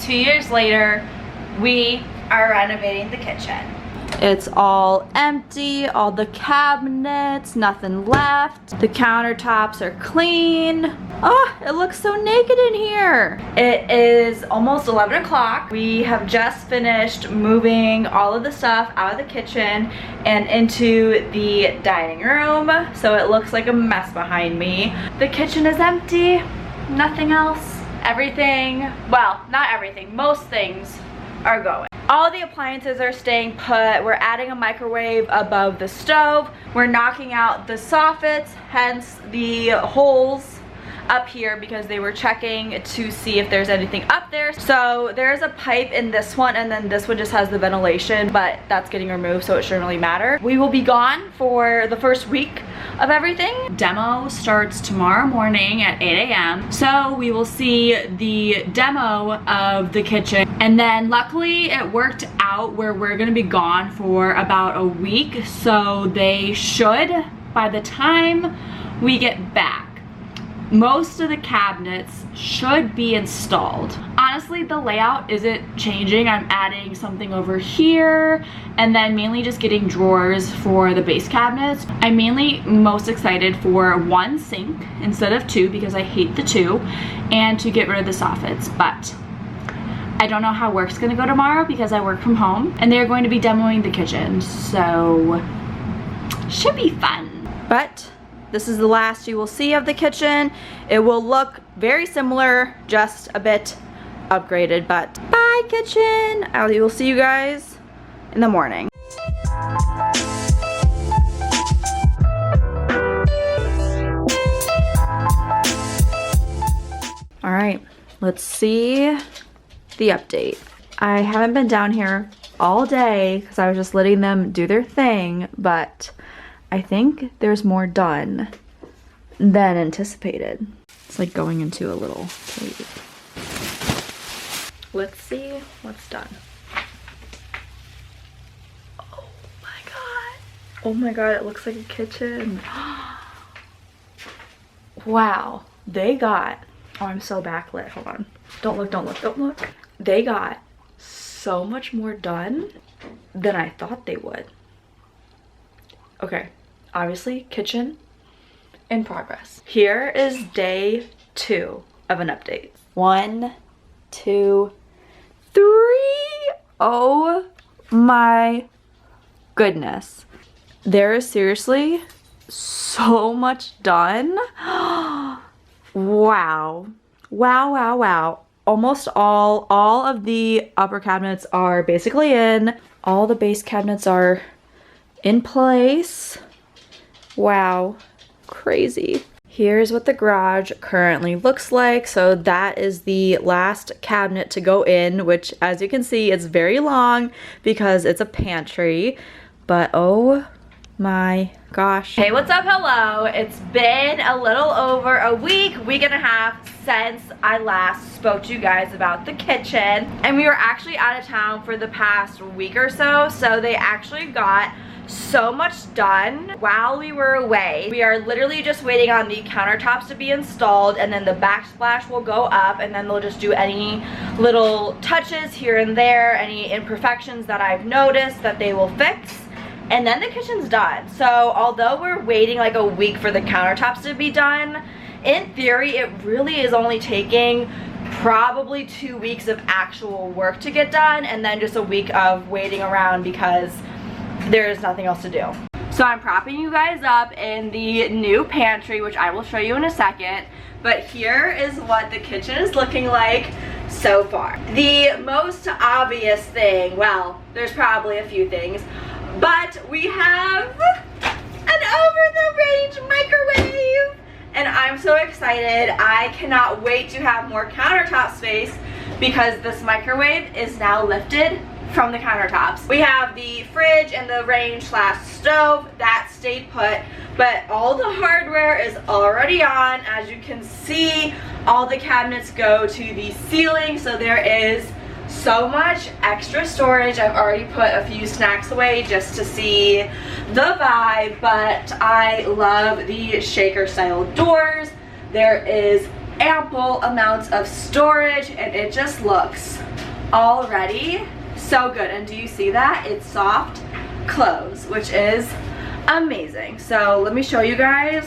2 years later, we are renovating the kitchen. It's all empty, all the cabinets, nothing left. The countertops are clean. Oh, it looks so naked in here. It is almost 11 o'clock. We have just finished moving all of the stuff out of the kitchen and into the dining room. So it looks like a mess behind me. The kitchen is empty, nothing else. Everything, well, not everything, most things are going. All the appliances are staying put. We're adding a microwave above the stove. We're knocking out the soffits, hence the holes up here because they were checking to see if there's anything up there. So there's a pipe in this one, and then this one just has the ventilation, but that's getting removed, so it shouldn't really matter. We will be gone for the first week of everything. Demo starts tomorrow morning at 8 a.m. So we will see the demo of the kitchen, and then luckily it worked out where we're gonna be gone for about a week, so they should, by the time we get back, most of the cabinets should be installed. Honestly, the layout isn't changing. I'm adding something over here and then mainly just getting drawers for the base cabinets. I'm mainly most excited for one sink instead of two because I hate the two, and to get rid of the soffits. But I don't know how work's gonna go tomorrow because I work from home and they're going to be demoing the kitchen, so should be fun. But this is the last you will see of the kitchen. It will look very similar, just a bit upgraded, but bye kitchen. I will see you guys in the morning. All right, let's see the update. I haven't been down here all day because I was just letting them do their thing, but I think there's more done than anticipated. It's like going into a little cave. Let's see what's done. Oh my god. Oh my god, it looks like a kitchen. Wow, they got, oh, I'm so backlit, hold on. Don't look, don't look, don't look. They got so much more done than I thought they would. Okay, obviously kitchen in progress. Here is day 2 of an update. 1, 2, 3. Oh my goodness. There is seriously so much done. Wow. Wow, wow, wow. Almost all of the upper cabinets are basically in. All the base cabinets are in place. Wow, crazy. Here's what the garage currently looks like. So that is the last cabinet to go in, which as you can see, it's very long because it's a pantry, but oh my gosh. Hey, what's up? Hello. It's been a little over a week and a half since I last spoke to you guys about the kitchen, and we were actually out of town for the past week or so, so they actually got so much done while we were away. We are literally just waiting on the countertops to be installed, and then the backsplash will go up, and then they'll just do any little touches here and there, any imperfections that I've noticed that they will fix, and then the kitchen's done. So although we're waiting like a week for the countertops to be done, in theory it really is only taking probably 2 weeks of actual work to get done, and then just a week of waiting around because there's nothing else to do. So I'm propping you guys up in the new pantry, which I will show you in a second, but here is what the kitchen is looking like so far. The most obvious thing, well, there's probably a few things, but we have an over-the-range microwave, and I'm so excited. I cannot wait to have more countertop space because this microwave is now lifted from the countertops. We have the fridge and the range/stove that stayed put, but all the hardware is already on. As you can see, all the cabinets go to the ceiling, so there is so much extra storage. I've already put a few snacks away just to see the vibe, but I love the shaker style doors. There is ample amounts of storage, and it just looks already. So good. And do you see that? It's soft close, which is amazing. So let me show you guys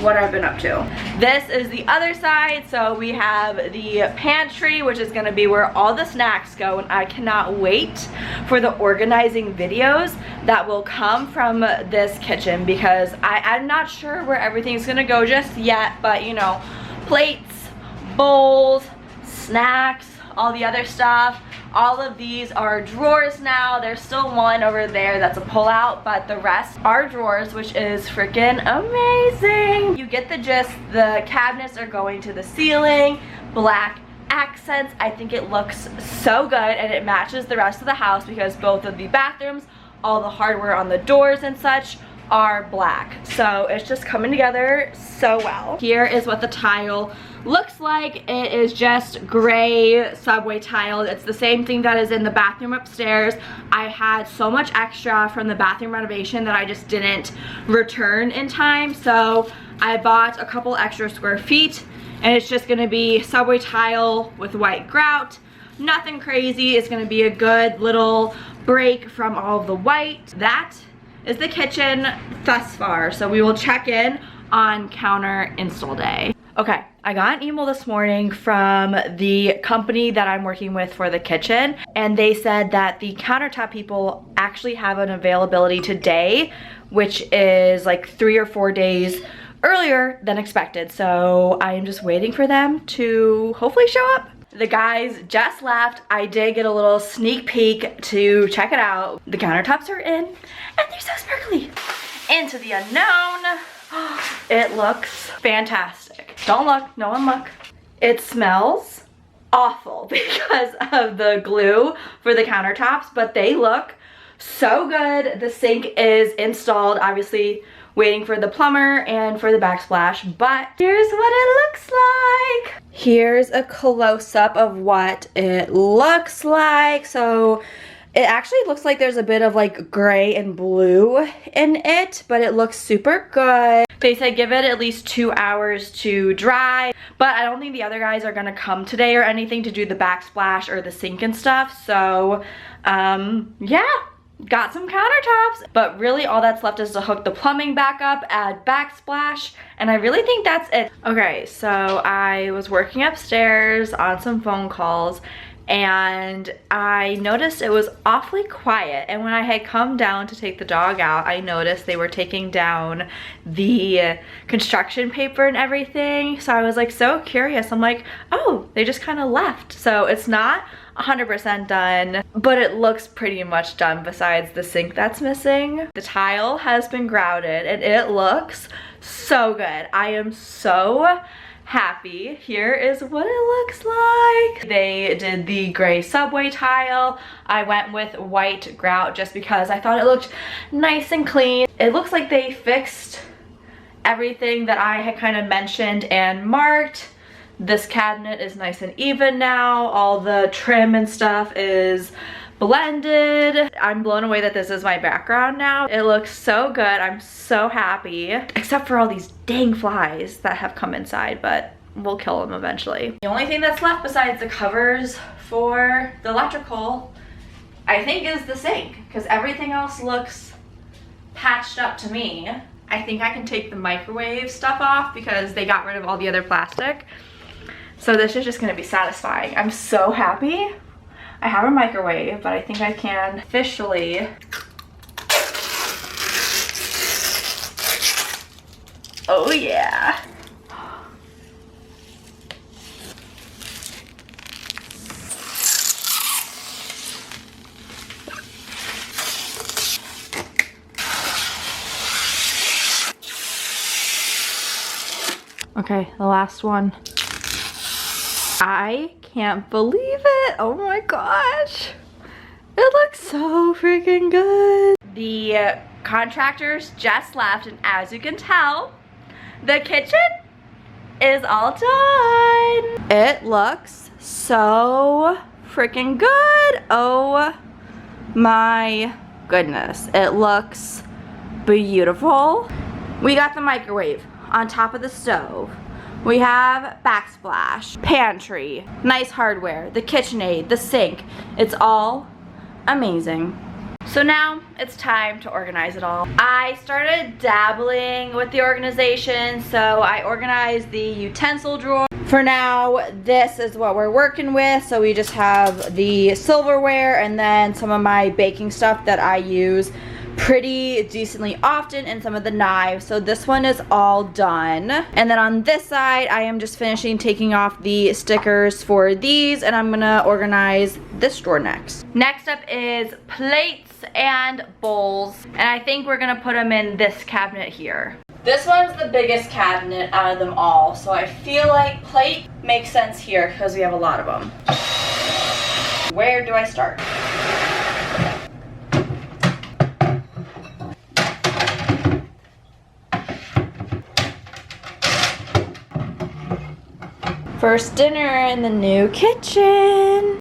what I've been up to. This is the other side. So we have the pantry, which is gonna be where all the snacks go, and I cannot wait for the organizing videos that will come from this kitchen, because I'm not sure where everything's gonna go just yet, but you know, plates, bowls, snacks, all the other stuff. All of these are drawers now. There's still one over there that's a pull-out, but the rest are drawers, which is freaking amazing. You get the gist. The cabinets are going to the ceiling, black accents. I think it looks so good, and it matches the rest of the house because both of the bathrooms, all the hardware on the doors and such, are black. So it's just coming together so well. Here is what the tile looks like. It is just gray subway tile. It's the same thing that is in the bathroom upstairs. I had so much extra from the bathroom renovation that I just didn't return in time, so I bought a couple extra square feet, and it's just gonna be subway tile with white grout. Nothing crazy. It's gonna be a good little break from all of the white. That is the kitchen thus far, so we will check in on counter install day. Okay, I got an email this morning from the company that I'm working with for the kitchen, and they said that the countertop people actually have an availability today, which is like 3 or 4 days earlier than expected. So I am just waiting for them to hopefully show up. The guys just left. I did get a little sneak peek to check it out. The countertops are in, and they're so sparkly. Into the unknown. It looks fantastic. Don't look, no one look. It smells awful because of the glue for the countertops, but they look so good. The sink is installed, obviously waiting for the plumber and for the backsplash, but here's what it looks like. Here's a close-up of what it looks like. So it actually looks like there's a bit of like gray and blue in it, but it looks super good. They said give it at least 2 hours to dry, but I don't think the other guys are gonna come today or anything to do the backsplash or the sink and stuff. So yeah, got some countertops, but really all that's left is to hook the plumbing back up, add backsplash, and I really think that's it. Okay, so I was working upstairs on some phone calls, and I noticed it was awfully quiet, and when I had come down to take the dog out, I noticed they were taking down the construction paper and everything. So I was like so curious. I'm like, oh, they just kind of left. So it's not 100% done, but it looks pretty much done besides the sink that's missing. The tile has been grouted and it looks so good. I am so happy. Here is what it looks like. They did the gray subway tile. I went with white grout just because I thought it looked nice and clean. It looks like they fixed everything that I had kind of mentioned and marked. This cabinet is nice and even now. All the trim and stuff is blended. I'm blown away that this is my background now. It looks so good. I'm so happy. Except for all these dang flies that have come inside, but we'll kill them eventually. The only thing that's left besides the covers for the electrical, I think, is the sink, because everything else looks patched up to me. I think I can take the microwave stuff off because they got rid of all the other plastic. So this is just gonna be satisfying. I'm so happy. I have a microwave, but I think I can officially oh yeah. Okay, the last one. I can't believe it. Oh my gosh. It looks so freaking good. The contractors just left, and as you can tell, the kitchen is all done. It looks so freaking good. Oh my goodness. It looks beautiful. We got the microwave on top of the stove. We have backsplash, pantry, nice hardware, the KitchenAid, the sink. It's all amazing. So now it's time to organize it all. I started dabbling with the organization, so I organized the utensil drawer. For now, this is what we're working with. So we just have the silverware and then some of my baking stuff that I use pretty decently often, and some of the knives. So this one is all done. And then on this side, I am just finishing taking off the stickers for these, and I'm gonna organize this drawer next. Next up is plates and bowls, and I think we're gonna put them in this cabinet here. This one's the biggest cabinet out of them all, so I feel like plate makes sense here because we have a lot of them. Where do I start? First dinner in the new kitchen.